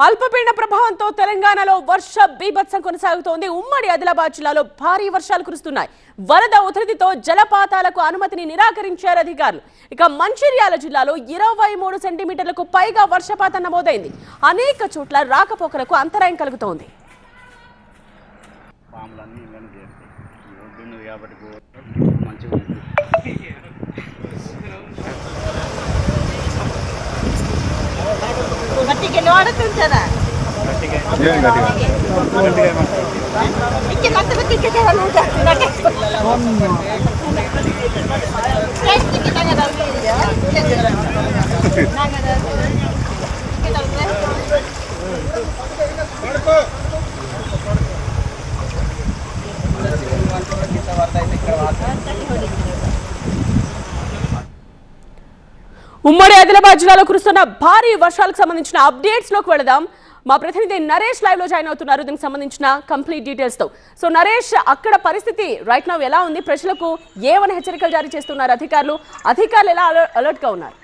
అల్పపీడన ప్రభావంతో తెలంగాణలో వర్ష బీభత్సం కొనసాగుతోంది. ఉమ్మడి ఆదిలాబాద్ జిల్లాలో భారీ వర్షాలు కురుస్తున్నాయి. వరద ఉధృతితో జలపాతాలకు అనుమతిని నిరాకరించారు అధికారులు. ఇక మంచిర్యాల జిల్లాలో 23 సెంటీమీటర్లకు పైగా వర్షపాతం నమోదైంది. అనేక చోట్ల రాకపోకలకు అంతరాయం కలుగుతోంది. ఉమ్మడి ఆదిలాబాద్ జిల్లాలో కురుస్తున్న భారీ వర్షాలకు సంబంధించిన అప్డేట్స్ లోకి వెళదాం. మా ప్రతినిధి నరేష్ లైవ్ లో జాయిన్ అవుతున్నారు దీనికి సంబంధించిన కంప్లీట్ డీటెయిల్స్ తో. సో నరేష్, అక్కడ పరిస్థితి రైట్ నౌ ఎలా ఉంది? ప్రజలకు ఏమని హెచ్చరికలు జారీ చేస్తున్నారు అధికారులు ఎలా అలర్ట్ గా ఉన్నారు?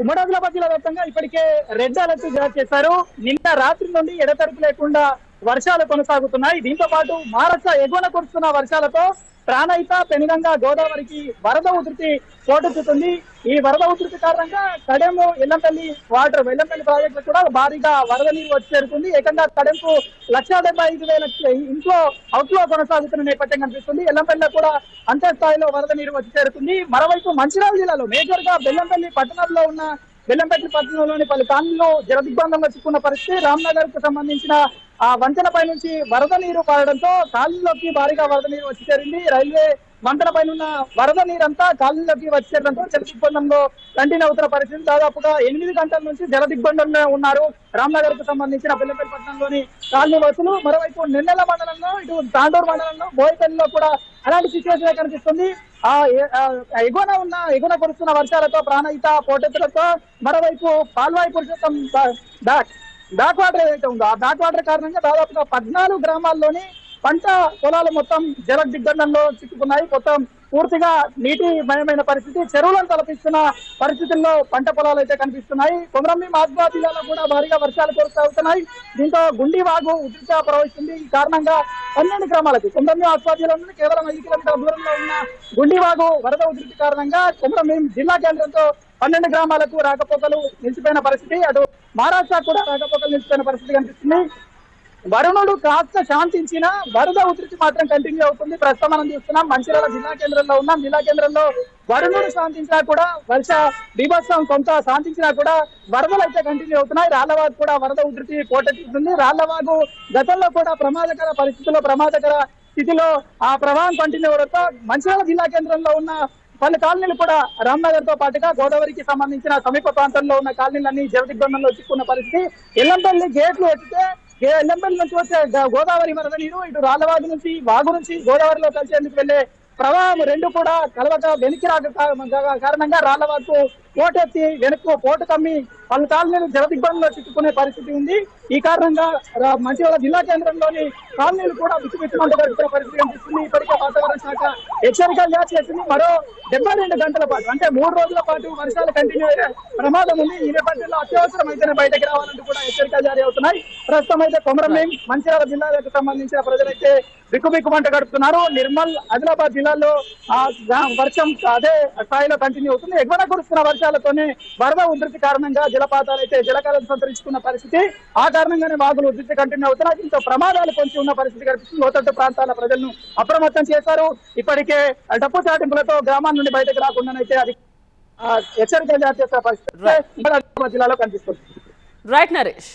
ఉమ్మడి ఆదిలాబాద్ జిల్లా వ్యాప్తంగా ఇప్పటికే రెడ్ అలర్ట్ జారీ చేశారు. నిన్న రాత్రి నుండి ఎడతెరిపి లేకుండా వర్షాలు కొనసాగుతున్నాయి. దీంతో పాటు మహారాష్ట్ర ఎగువన కురుస్తున్న వర్షాలతో ప్రాణహిత, పెనుగంగ, గోదావరికి వరద ఉధృతి పోటెత్తుతుంది. ఈ వరద ఉధృతి కారణంగా కడెము, ఎల్లంపల్లి ప్రాజెక్టులు కూడా భారీగా వరద నీరు వచ్చి చేరుతుంది. ఏకంగా కడెంకు 1,75,000 ఇంట్లో అవుట్లో కొనసాగుతున్న నేపథ్యం కనిపిస్తుంది. ఎల్లంపల్లిలో కూడా అంతే స్థాయిలో వరద నీరు వచ్చి చేరుతుంది. మరోవైపు మంచిర్యాల జిల్లాలో మేజర్ గా బెల్లంపల్లి పట్టణంలోని పలు కాలనీలో జలదిగ్బంధంలో చిక్కున్న పరిస్థితి. రామ్నగర్ కు సంబంధించిన ఆ వంతెనపై నుంచి వరద నీరు పారడంతో కాలనీలోకి భారీగా వరద నీరు వచ్చి చేరింది. రైల్వే వంతెన పైన ఉన్న వరద నీరంతా కాలనీలోకి వచ్చి చేరడంతో జలదిగ్బంధంలో కంటిన్యూ అవుతున్న పరిస్థితి. దాదాపుగా 8 గంటల నుంచి జలదిగ్బంధంలో ఉన్నారు రామ్నగర్ కు సంబంధించిన బెల్లంపల్లి పట్టణంలోని కాలనీ వాసులు. మరోవైపు నెన్నెల మండలంలో, ఇటు తాండూరు మండలంలో, బోయపల్లిలో కూడా అలాంటి సిచ్యువేషన్ కనిపిస్తుంది. ఎగువన కురుస్తున్న వర్షాలతో ప్రాణహిత పోటెత్తడంతో మరోవైపు పాల్వాయి పురుషోత్తం బ్యాక్ వాటర్ ఏదైతే ఉందో ఆ బ్యాక్ వాటర్ కారణంగా దాదాపుగా 14 గ్రామాల్లోని పంట పొలాలు మొత్తం జల దిగ్బంధంలో చిక్కుకున్నాయి. మొత్తం పూర్తిగా నీటి మయమైన పరిస్థితి. చెరువులను తలపిస్తున్న పరిస్థితుల్లో పంట పొలాలు అయితే కనిపిస్తున్నాయి. కొమరంభీం ఆదిలాబాద్ జిల్లాలో కూడా భారీగా వర్షాలు కొనసాగుతున్నాయి. దీంతో గుండి వాగు ఉధృతిగా ప్రవహిస్తుంది. ఈ కారణంగా 12 గ్రామాలకు కొమరంభీం ఆదిలాబాద్ జిల్లా నుండి కేవలం 5 కిలోమీటర్ల దూరంలో ఉన్న గుండి వాగు వరద ఉధృతి కారణంగా కొమరంభీం జిల్లా కేంద్రంతో 12 గ్రామాలకు రాకపోకలు నిలిచిపోయిన పరిస్థితి. అటు మహారాష్ట్ర కూడా రాకపోకలు నిలిచిపోయిన పరిస్థితి కనిపిస్తుంది. వరుణుడు కాస్త శాంతించిన వరద ఉధృతి మాత్రం కంటిన్యూ అవుతుంది. ప్రస్తుతం మనం చూస్తున్నాం మంచిర్యాల జిల్లా కేంద్రంలో ఉన్నాం. జిల్లా కేంద్రంలో వరుణుడు శాంతించినా కూడా, వర్ష బీభత్సం కొంత శాంతించినా కూడా వరదలు అయితే కంటిన్యూ అవుతున్నాయి. రాళ్లవాగు కూడా వరద ఉధృతి పోటెత్తుతుంది. రాళ్లవాగు గతంలో కూడా ప్రమాదకర స్థితిలో ఆ ప్రవాహం కంటిన్యూ అవడంతో మంచిర్యాల జిల్లా కేంద్రంలో ఉన్న పలు కాలనీలు కూడా రామ్నగర్ తో పాటుగా గోదావరికి సంబంధించిన సమీప ప్రాంతంలో ఉన్న కాలనీలన్నీ జలదిగ్బంధంలో చిక్కున్న పరిస్థితి. ఎల్లంపల్లి గేట్లు ఎక్కితే ఎల్లంపల్లి నుంచి వచ్చే గోదావరి వరద నీరు ఇటు రాళ్లవాగు నుంచి, వాగు నుంచి గోదావరిలో కలిసేందుకు వెళ్లే ప్రవాహం రెండు కూడా కలవక వెనక్కి రాక కారణంగా రాళ్లవాగు పోటెత్తి పోటు కమ్మి పలు కాలనీలు జలదిగ్బంధంలో చిక్కుకునే పరిస్థితి ఉంది. ఈ కారణంగా మంచిర్యాల జిల్లా కేంద్రంలోని కాలనీలు కూడా విచ్చిమంట గడుపుతున్న పరిస్థితి కనిపిస్తుంది. ఇప్పటికే వాతావరణ శాఖ హెచ్చరికలు జారీ చేసింది. మరో 72 గంటల పాటు, అంటే 3 రోజుల పాటు వర్షాలు కంటిన్యూ అయ్యే ప్రమాదం ఉంది. ఈ నేపథ్యంలో అత్యవసరమైతేనే బయటకు రావాలంటూ కూడా హెచ్చరికలు జారీ అవుతున్నాయి. ప్రస్తుతం అయితే కొమరంభీం, మంచిర్యాల జిల్లాలకు సంబంధించిన ప్రజలైతే బిక్కుబిక్కుమంట గడుపుతున్నారు. నిర్మల్, ఆదిలాబాద్ జిల్లాల్లో వర్షం అదే స్థాయిలో కంటిన్యూ అవుతుంది. ఎగువన కురుస్తున్న వర్షాలతోనే వరద ఉధృతి కారణంగా జలపాతాలు అయితే జలకాలను సంతరించుకున్న పరిస్థితి. ఆ కారణంగానే వాగులు ఉధృతి కంటిన్యూ అవుతున్నాయి. దీంతో ప్రమాదాలు పొంచి ఉన్న పరిస్థితి కనిపిస్తుంది. లోతట్టు ప్రాంతాల ప్రజలను అప్రమత్తం చేశారు. ఇప్పటికే డప్పు చాటింపులతో గ్రామాల నుండి బయటకు రాకుండానైతే అది హెచ్చరికలు జారీ చేసిన పరిస్థితి జిల్లాలో కనిపిస్తుంది. రైట్ నరేష్.